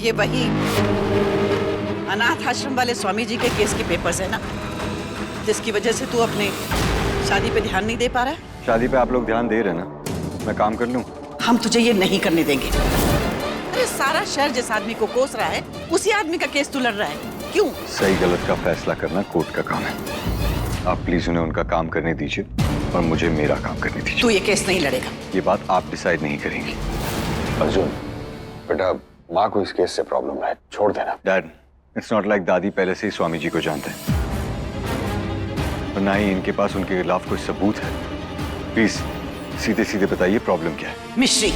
ये वही अनाथ आश्रम वाले स्वामी जी के केस के पेपर्स है ना, जिसकी वजह से तू अपने शादी पे ध्यान नहीं दे पा रहा है? शादी पे आप लोग ध्यान दे रहे हैं ना, मैं काम कर लूं? हम तुझे ये नहीं करने देंगे। अरे सारा शहर जिस आदमी को कोस रहा है, उसी आदमी का केस तू लड़ रहा है, क्यों? सही गलत का फैसला करना कोर्ट का काम है। आप प्लीज उन्हें उनका काम करने दीजिए और मुझे मेरा काम करने दीजिए। तू ये केस नहीं लड़ेगा। ये बात आप डिसाइड नहीं करेंगी। अर्जुन, बेटा माँ को इस केस से प्रॉब्लम है, छोड़ देना। डैड, इट्स नॉट लाइक दादी पहले से ही स्वामी जी को जानते हैं और ना ही इनके पास उनके खिलाफ कोई सबूत है। प्लीज सीधे सीधे बताइए प्रॉब्लम क्या है। मिश्री,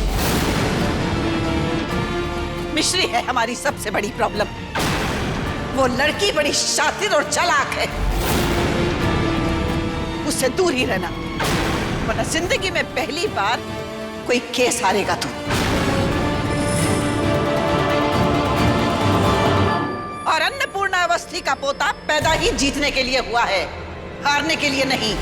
मिश्री है हमारी सबसे बड़ी प्रॉब्लम। वो लड़की बड़ी शातिर और चालाक है, उससे दूर ही रहना, वरना जिंदगी में पहली बार कोई केस हारेगा तू। और अन्नपूर्णा अवस्थी का पोता पैदा ही जीतने के लिए हुआ है, हारने के लिए नहीं।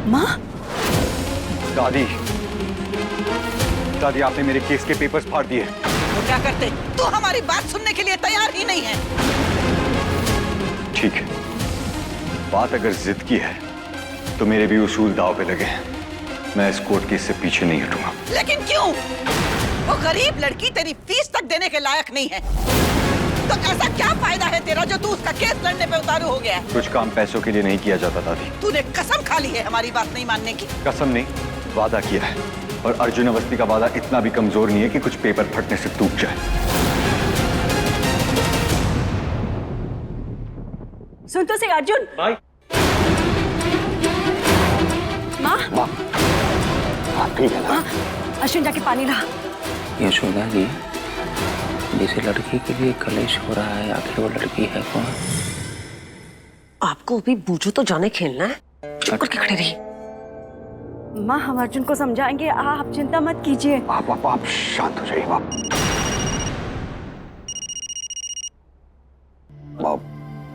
माँ? दादी, दादी आपने मेरे केस के पेपर्स फाड़ दिए। वो क्या करते? तू हमारी बात सुनने के लिए तैयार ही नहीं है। ठीक है, बात अगर जिद की है तो मेरे भी उसूल दांव पे लगे हैं। मैं इस कोर्ट केस से पीछे नहीं हटूंगा। लेकिन क्यों? वो गरीब लड़की तेरी फीस तक देने के लायक नहीं है, तो ऐसा क्या फायदा है तेरा जो तू उसका केस लड़ने पे उतारू हो गया है? कुछ काम पैसों के लिए नहीं किया जाता दादी। तूने कसम खा ली है हमारी बात नहीं मानने की। कसम नहीं, वादा किया है। और अर्जुन अवस्थी का वादा इतना भी कमजोर नहीं है कि कुछ पेपर फटने से टूट जाए। सुन तो सही अर्जुन। भाई। माँ? माँ, आप ठीक है ना? अर्जुन जाके पानी ला। यशोदा जी, जिस लड़की के लिए कलेश हो रहा है, आखिर वो लड़की है कौन? आपको भी बूझो तो जाने खेलना है, चुप करके खड़े रही। माँ, हम अर्जुन को समझाएंगे, आप चिंता मत कीजिए। आप शांत हो जाइए। माँ,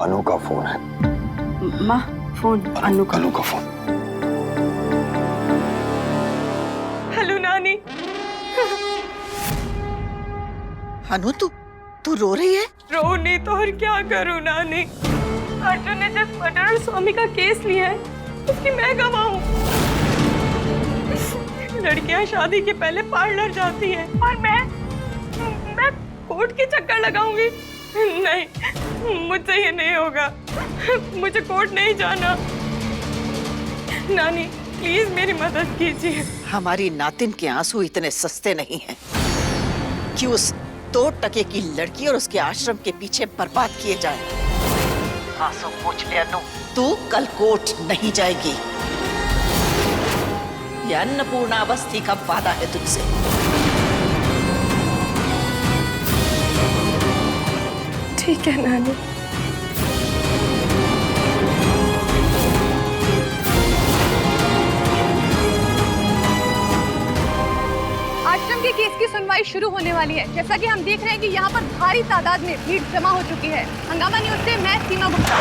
अनु का फोन है। माँ, फोन अनु का फोन। हेलो नानी। अनु, तू रो रही है? रो नहीं तो और क्या करूँ नानी। अर्जुन ने जिस मर्डर स्वामी का केस लिया है, उसकी मैं गवाह हूँ। लड़कियां शादी के पहले पार्लर जाती हैं और मैं कोर्ट के चक्कर लगाऊंगी। नहीं, मुझसे ये नहीं होगा। मुझे कोर्ट नहीं जाना। नानी प्लीज मेरी मदद कीजिए। हमारी नातिन के आंसू इतने सस्ते नहीं हैं कि उस 2 टके की लड़की और उसके आश्रम के पीछे बर्बाद किए जाएं। आंसू पूछ ले अनु, तू कल कोर्ट नहीं जाएगी। ये अन्नपूर्णा अवस्थी का वादा है तुझसे। ठीक है नानी। आश्रम के केस की सुनवाई शुरू होने वाली है। जैसा कि हम देख रहे हैं कि यहाँ पर भारी तादाद में भीड़ जमा हो चुकी है। हंगामा न्यूज़ से मैं सीमा गुप्ता।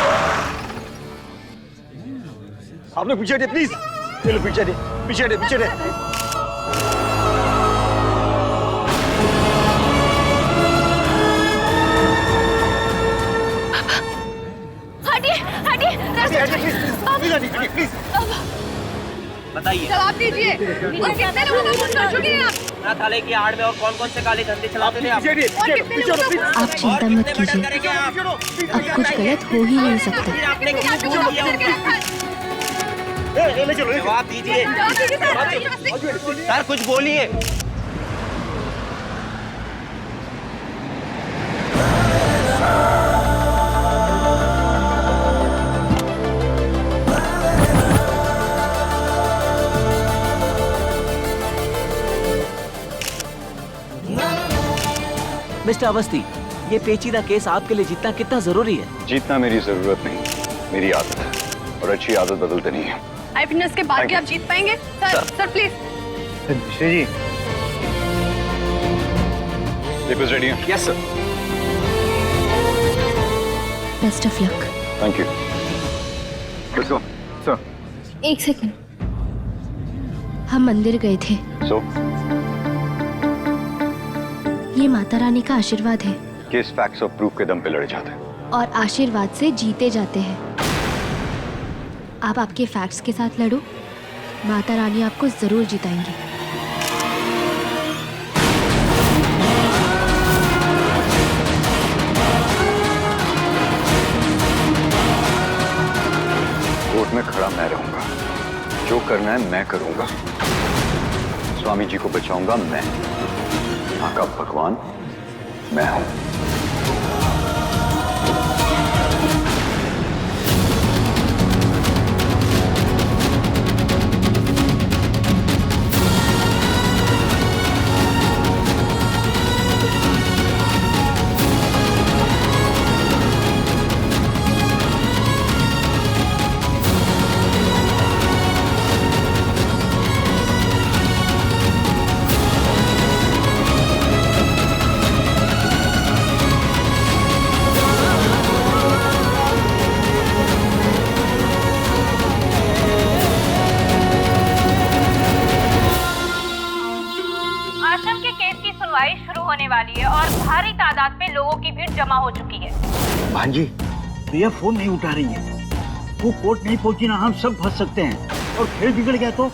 आप लोग पीछे हटिए प्लीज। ये लो पीछे हटिए। हटिए। हटिए प्लीज। बताइए, जवाब दीजिए। और कितने लोगों को खून कर चुके हैं आप? थाले की आड़ में और कौन कौन से काले धंधे चलाते थे आप? आप चिंता मत कीजिए, अब कुछ गलत हो ही नहीं सकता। आपने क्यों किया? जवाब दीजिए सर, कुछ बोलिए। मिस्टर अवस्थी, ये पेचीदा केस आपके लिए जीतना कितना जरूरी है? जीतना मेरी जरूरत नहीं, मेरी आदत है और अच्छी आदत बदलते नहीं है। आई विटनेस के बाद भी आप जीत पाएंगे? Sir please. Shri ji, papers ready हैं? Yes sir. Best of luck. Thank you. Sir, एक सेकंड, हम मंदिर गए थे। ये माता रानी का आशीर्वाद है। केस फैक्ट्स और प्रूफ के दम पे लड़े जाते हैं और आशीर्वाद से जीते जाते हैं। आप आपके फैक्ट्स के साथ लड़ो, माता रानी आपको जरूर जिताएंगी। कोर्ट में खड़ा मैं रहूंगा, जो करना है मैं करूंगा। स्वामी जी को बचाऊंगा मैं, यहाँ का भगवान मैं हूं। आश्रम के केस की सुनवाई शुरू होने वाली है और भारी तादाद में लोगों की भीड़ जमा हो चुकी है। भांजी, प्रिया फोन नहीं उठा रही है। वो कोर्ट नहीं पहुंची ना, हम सब फंस सकते हैं और खेल बिगड़ गया तो।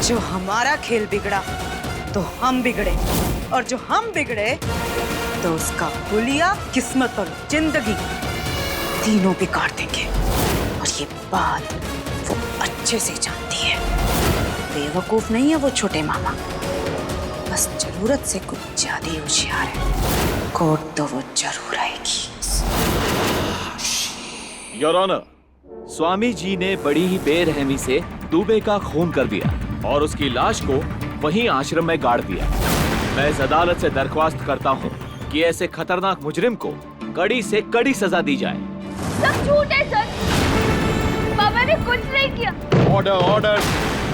जो हमारा खेल बिगड़ा तो हम बिगड़े, और जो हम बिगड़े तो उसका हुलिया, किस्मत और जिंदगी तीनों बिगाड़ देंगे। और ये बात वो अच्छे से जानती है। बेवकूफ नहीं है वो छोटे मामा, बस जरूरत से कुछ ज्यादा ही होशियार है। कोर्ट तो वो जरूर आएगी। योर ऑनर, स्वामी जी ने बड़ी ही बेरहमी से दुबे का खून कर दिया और उसकी लाश को वहीं आश्रम में गाड़ दिया। मैं इस अदालत से दरख्वास्त करता हूँ कि ऐसे खतरनाक मुजरिम को कड़ी से कड़ी सजा दी जाए। सब झूठ है सर, बाबा ने कुछ नहीं किया। Order order.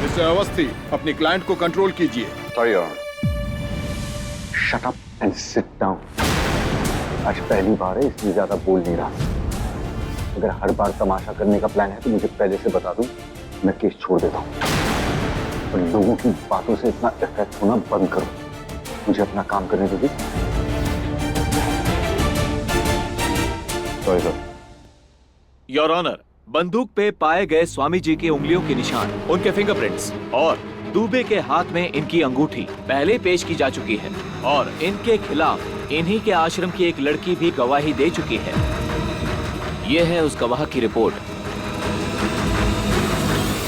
मिस्टर अवस्थी, अपनी क्लाइंट को कंट्रोल कीजिए। Sorry your honour. Shut up and sit down. आज पहली बार है इसलिए ज्यादा बोल नहीं रहा। अगर हर बार तमाशा करने का प्लान है तो मुझे पहले से बता दूं, मैं केस छोड़ देता हूँ। और लोगों की बातों से इतना इफेक्ट होना बंद करो। मुझे अपना काम करने दीजिए। Sorry sir. योर ऑनर, बंदूक पे पाए गए स्वामी जी की उंगलियों के निशान, उनके फिंगरप्रिंट्स और दुबे के हाथ में इनकी अंगूठी पहले पेश की जा चुकी है और इनके खिलाफ इन्हीं के आश्रम की एक लड़की भी गवाही दे चुकी है। यह है उस गवाह की रिपोर्ट।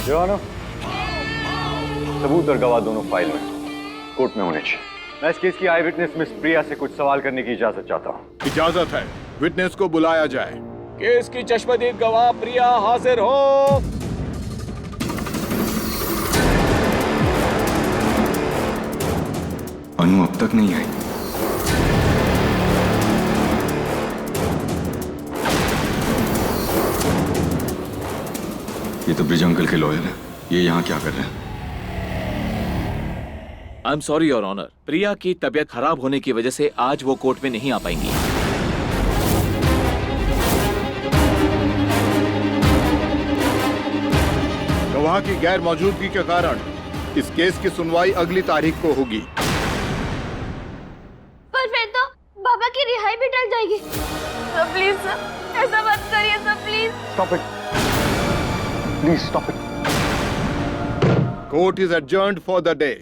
योर ऑनर, सबूत और गवाह दोनों फाइल में कोर्ट में होने चाहिए। मैं इस केस की आई विटनेस मिस प्रिया से कुछ सवाल करने की इजाजत चाहता हूँ। इजाजत है, विटनेस को बुलाया जाए। केस की चश्मदीद गवाह प्रिया हाजिर हो। अनु अब तक नहीं आई। ये तो ब्रिज अंकल के लॉयर है। ये यहाँ क्या कर रहे हैं? I am sorry your honour, Priya की तबीयत खराब होने की वजह से आज वो कोर्ट में नहीं आ पाएंगी। गवाह की गैर मौजूदगी के कारण इस केस की सुनवाई अगली तारीख को होगी। पर फिर तो बाबा की रिहाई भी टल जाएगी। सर प्लीज सर, ऐसा मत करिए sir, please. Stop it. Please stop it. Court is adjourned for the day.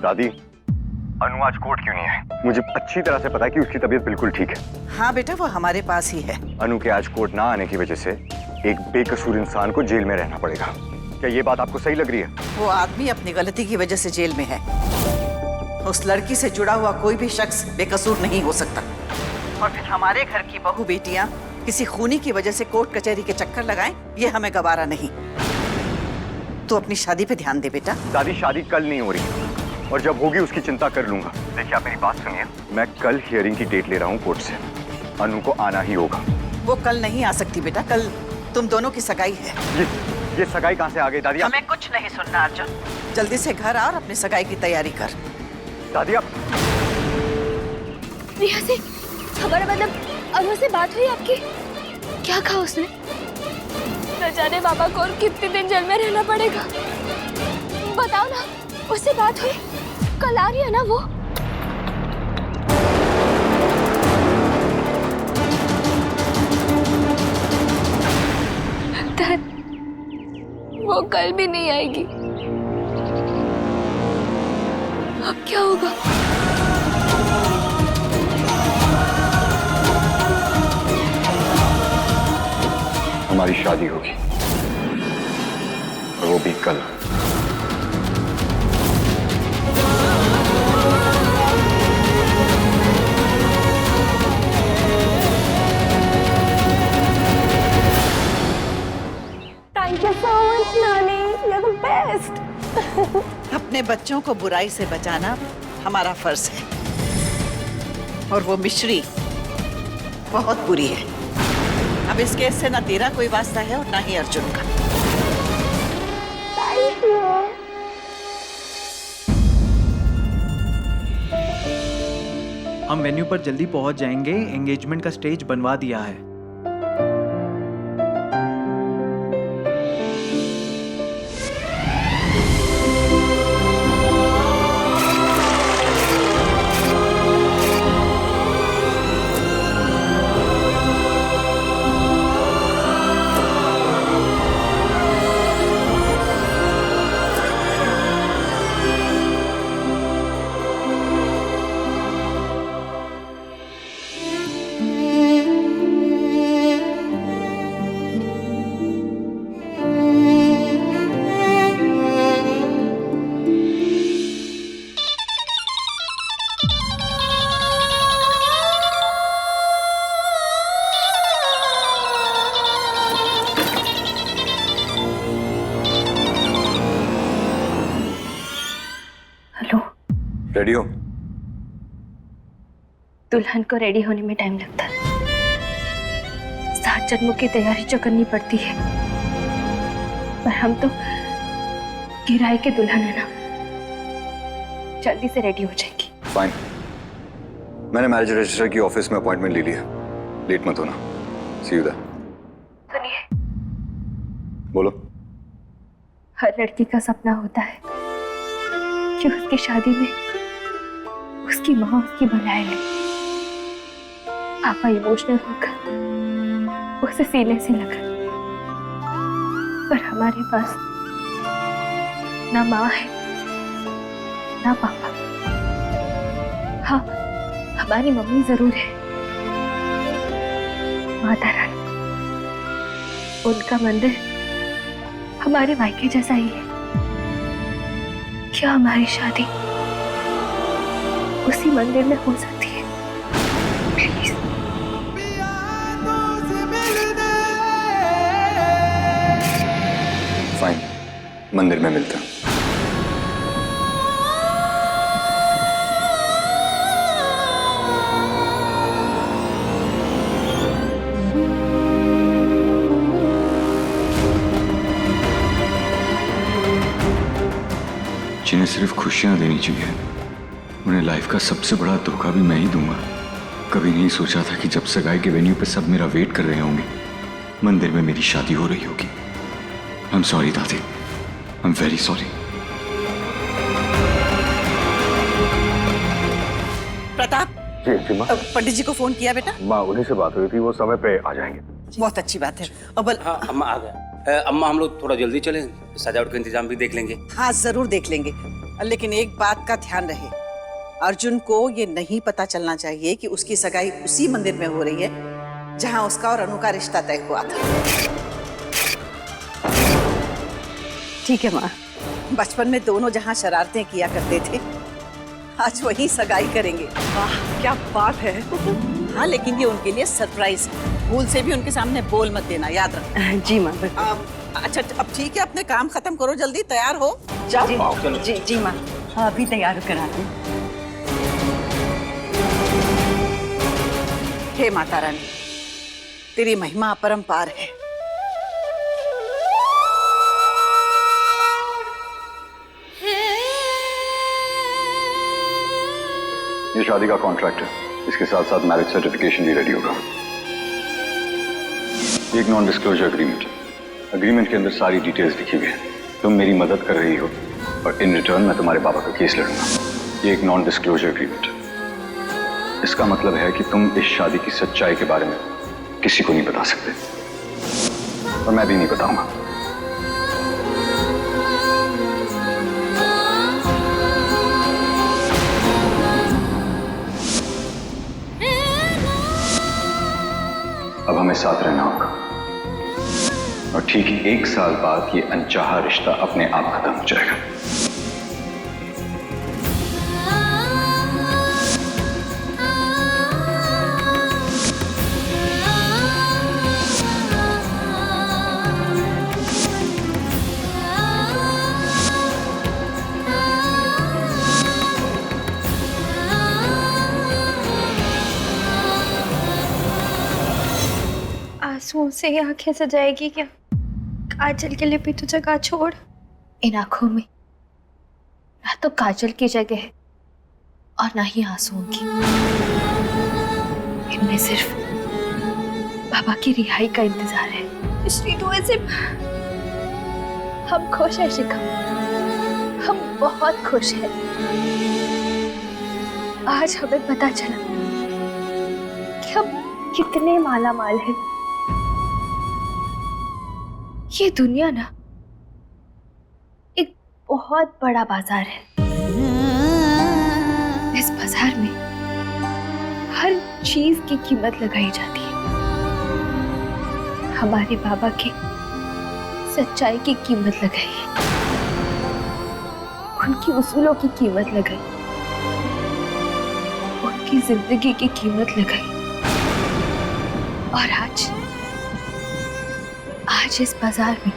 दादी, अनु आज कोर्ट क्यों नहीं है? मुझे अच्छी तरह से पता है कि उसकी तबीयत बिल्कुल ठीक है। हाँ बेटा, वो हमारे पास ही है। अनु के आज कोर्ट ना आने की वजह से एक बेकसूर इंसान को जेल में रहना पड़ेगा। क्या ये बात आपको सही लग रही है? वो आदमी अपनी गलती की वजह से जेल में है। उस लड़की से जुड़ा हुआ कोई भी शख्स बेकसूर नहीं हो सकता। और फिर हमारे घर की बहू बेटियां किसी खूनी की वजह से कोर्ट कचहरी के चक्कर लगाएं, ये हमें गवारा नहीं। तो अपनी शादी पे ध्यान दे बेटा। दादी, शादी कल नहीं हो रही और जब होगी उसकी चिंता कर लूंगा। देखिए, आप मेरी बात सुनिए। मैं कल हियरिंग की डेट ले रहा हूँ कोर्ट से। अनु को आना ही होगा। वो कल नहीं आ सकती बेटा। कल तुम दोनों की सगाई है। ये सगाई कहाँ से आ गई दादी? हमें कुछ नहीं सुनना अर्जुन। जल्दी से घर आ और अपनी सगाई की तैयारी कर। दादी, आप रिया से हमारा मतलब अनु से बात हुई आपकी? क्या कहा उसने? न जाने बाबा को और कितने दिन जेल में रहना पड़ेगा। बताओ ना, उससे बात हुई? कल आ रही है ना वो? लगता है वो कल भी नहीं आएगी। अब क्या होगा? हमारी शादी होगी और वो भी कल। Thank you so much, Nani. You're the best. अपने बच्चों को बुराई से बचाना हमारा फर्ज है। और वो मिश्री बहुत बुरी है। अब इस केस से ना तेरा कोई वास्ता है और ना ही अर्जुन का। Thank you. हम वेन्यू पर जल्दी पहुंच जाएंगे। एंगेजमेंट का स्टेज बनवा दिया है। रेडी हो? दुल्हन को रेडी होने में टाइम लगता है। 7 जन्मों की तैयारी जो करनी पड़ती है। पर हम तो किराए के दुल्हन है ना, जल्दी से रेडी हो जाएंगी। फाइन। मैंने मैरिज रजिस्टर की ऑफिस में अपॉइंटमेंट ले लिया। लेट मत होना। सी यू देयर। सुनिए, बोलो। हर लड़की का सपना होता है कि उसकी शादी में उसकी माँ उसकी बनाए ले। पापा इमोशनल होकर उसे सीने से लगा। पर हमारे पास ना माँ है ना पापा। हाँ, हमारी मम्मी जरूर है, माता रानी। उनका मंदिर हमारे मायके जैसा ही है। क्या हमारी शादी उसी मंदिर में हो सकती है? प्लीज। फाइन, मंदिर में मिलते हैं। जिन्हें सिर्फ खुशियां देनी चाहिए, उन्हें लाइफ का सबसे बड़ा धोखा भी मैं ही दूंगा। कभी नहीं सोचा था कि जब सगाई के वेन्यू पे सब मेरा वेट कर रहे होंगे, मंदिर में मेरी शादी हो रही होगी। आई एम सॉरी दादी, I am very sorry. Pratap ji माँ। पंडित जी को फोन किया बेटा? माँ, उन्हीं से बात हुई थी, वो समय पे आ जाएंगे। बहुत अच्छी बात है। अब हाँ अम्मा आ गए। अम्मा हम लोग थोड़ा जल्दी चलें, सजावट का इंतजाम भी देख लेंगे। हाँ जरूर देख लेंगे। लेकिन एक बात का ध्यान रहे, अर्जुन को ये नहीं पता चलना चाहिए कि उसकी सगाई उसी मंदिर में हो रही है जहां उसका और अनु का रिश्ता तय हुआ था। ठीक है माँ, बचपन में दोनों जहां शरारतें किया करते थे आज वही सगाई करेंगे। वाह क्या बात है। हाँ लेकिन ये उनके लिए सरप्राइज है, भूल से भी उनके सामने बोल मत देना, याद रख। जी माँ। अच्छा अब ठीक है, अपने काम खत्म करो, जल्दी तैयार हो जाओ। जी जी माँ, अभी तैयार कराते हैं। हे माता रानी, तेरी महिमा अपरंपार है। ये शादी का कॉन्ट्रैक्ट है, इसके साथ साथ मैरिज सर्टिफिकेशन भी रेडी होगा। एक नॉन डिस्क्लोजर एग्रीमेंट, एग्रीमेंट के अंदर सारी डिटेल्स लिखी हुई है। तुम मेरी मदद कर रही हो और इन रिटर्न मैं तुम्हारे पापा का केस लड़ूंगा। ये एक नॉन डिस्क्लोजर एग्रीमेंट, इसका मतलब है कि तुम इस शादी की सच्चाई के बारे में किसी को नहीं बता सकते और मैं भी नहीं बताऊंगा। अब हमें साथ रहना होगा और ठीक 1 साल बाद ये अनचाहा रिश्ता अपने आप खत्म हो जाएगा। आंसुओं से ही आंखें सजाएगी क्या? काजल के लिए भी तो जगह छोड़। इन आंखों में ना तो काजल की जगह है और ना ही आंसुओं की। इनमें सिर्फ बाबा की रिहाई का इंतजार है। श्री दुआ से हम खुश हैं शिखा, हम बहुत खुश हैं। आज हमें पता चला कि हम कितने माला माल हैं। ये दुनिया ना एक बहुत बड़ा बाजार है। इस बाजार में हर चीज की कीमत लगाई जाती है। हमारे बाबा के सच्चाई की कीमत लगाई, उनकी उसूलों की कीमत लगाई, उनकी जिंदगी की कीमत लगाई। और आज इस बाजार में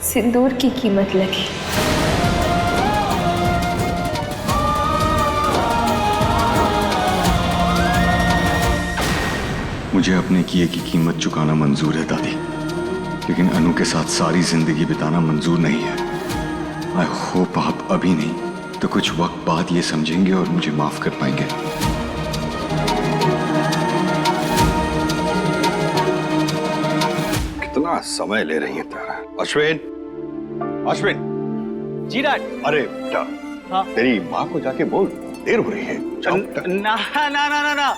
सिंदूर की कीमत लगी। मुझे अपने किए की कीमत चुकाना मंजूर है दादी, लेकिन अनु के साथ सारी जिंदगी बिताना मंजूर नहीं है। आई होप आप अभी नहीं तो कुछ वक्त बाद ये समझेंगे और मुझे माफ कर पाएंगे। कितना समय ले रही है तारा। अश्विन, अश्विन। जी डैड। अरे बेटा, हाँ? तेरी माँ को जाके बोल देर हो रही है। ना ना ना ना ना,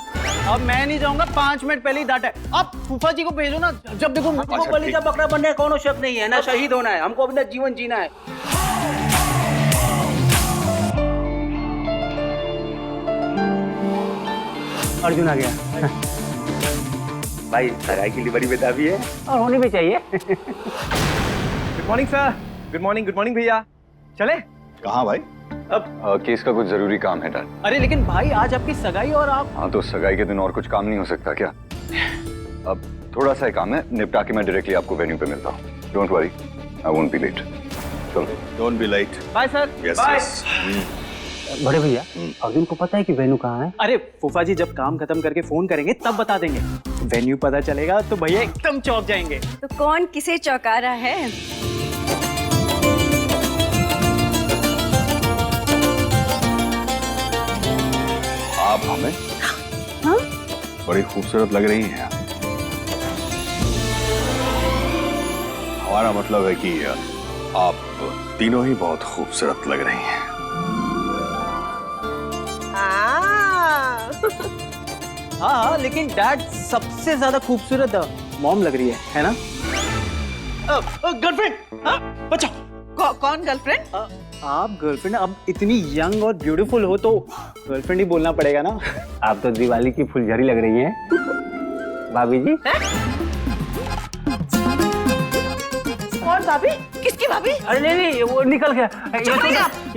अब मैं नहीं जाऊंगा, 5 मिनट पहले ही डांटा है। आप फूफा जी को भेजो ना, जब देखो बलीचा बकरा बनने का कोनो शक नहीं है ना, शहीद होना है हमको, अपना जीवन जीना है। अर्जुन आ गया। भाई सगाई की लिवरी बेटा भी है और होनी भी चाहिए। Good morning sir. Good morning भैया। चले? कहाँ भाई? अब केस का कुछ जरूरी काम है डैड। अरे लेकिन भाई आज आपकी सगाई और आप। हाँ तो सगाई के दिन और कुछ काम नहीं हो सकता क्या? अब थोड़ा सा ही काम है, निपटा के मैं डायरेक्टली आपको वेन्यू पे मिलता हूँ। Don't worry, I won't be late. चलो। Don't be late. Bye sir. Bye. बड़े भैया, अर्जुन को पता है कि वेन्यू कहाँ है? अरे फूफा जी जब काम खत्म करके फोन करेंगे तब बता देंगे। वेन्यू पता चलेगा तो भैया एकदम चौंक जाएंगे। तो कौन किसे चौंका रहा है? आप हमें हाँ? बड़ी खूबसूरत लग रही हैं। हमारा मतलब है कि आप तीनों ही बहुत खूबसूरत लग रही हैं। हाँ लेकिन डैड सबसे ज्यादा खूबसूरत मॉम लग रही है ना? गर्लफ्रेंड? हाँ बच्चा कौन गर्लफ्रेंड? आप गर्लफ्रेंड अब इतनी यंग और ब्यूटीफुल हो तो गर्लफ्रेंड ही बोलना पड़ेगा ना। आप तो दिवाली की फुलझड़ी लग रही हैं भाभी जी। कौन भाभी? किसकी भाभी? अरे नहीं वो निकल गया।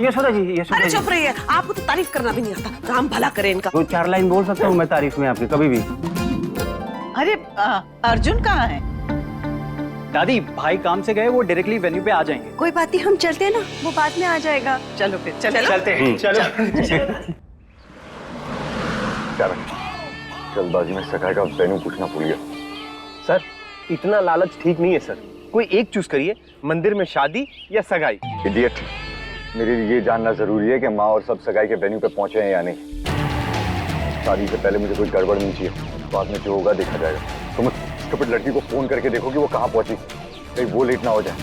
यशोदा जी। अरे चुप रहिए, आपको तो तारीफ करना भी नहीं आता। राम भला करे इनका। 2-4 लाइन बोल सकता हूँ मैं तारीफ में आपकी कभी भी। अरे अर्जुन कहाँ है? दादी भाई काम से गए, वो डायरेक्टली वेन्यू पे आ जाएंगे। कोई बात नहीं, हम चलते हैं ना, वो बाद में आ जाएगा। चलो फिर चलो। चलते हैं। चलो जल्दबाजी में सगाई का वेन्यू पूछना भूल गया। सर इतना लालच ठीक नहीं है सर, कोई एक चूज करिए, मंदिर में शादी या सगाई। इडियट, मेरे लिए ये जानना जरूरी है कि माँ और सब सगाई के वेन्यू पे पहुंचे हैं या नहीं। शादी से पहले मुझे कोई गड़बड़ नहीं चाहिए, बाद में जो होगा देखा जाएगा। तुम स्टूपिड लड़की को फोन करके देखो कि वो कहाँ पहुंची, कहीं वो लेट ना हो जाए।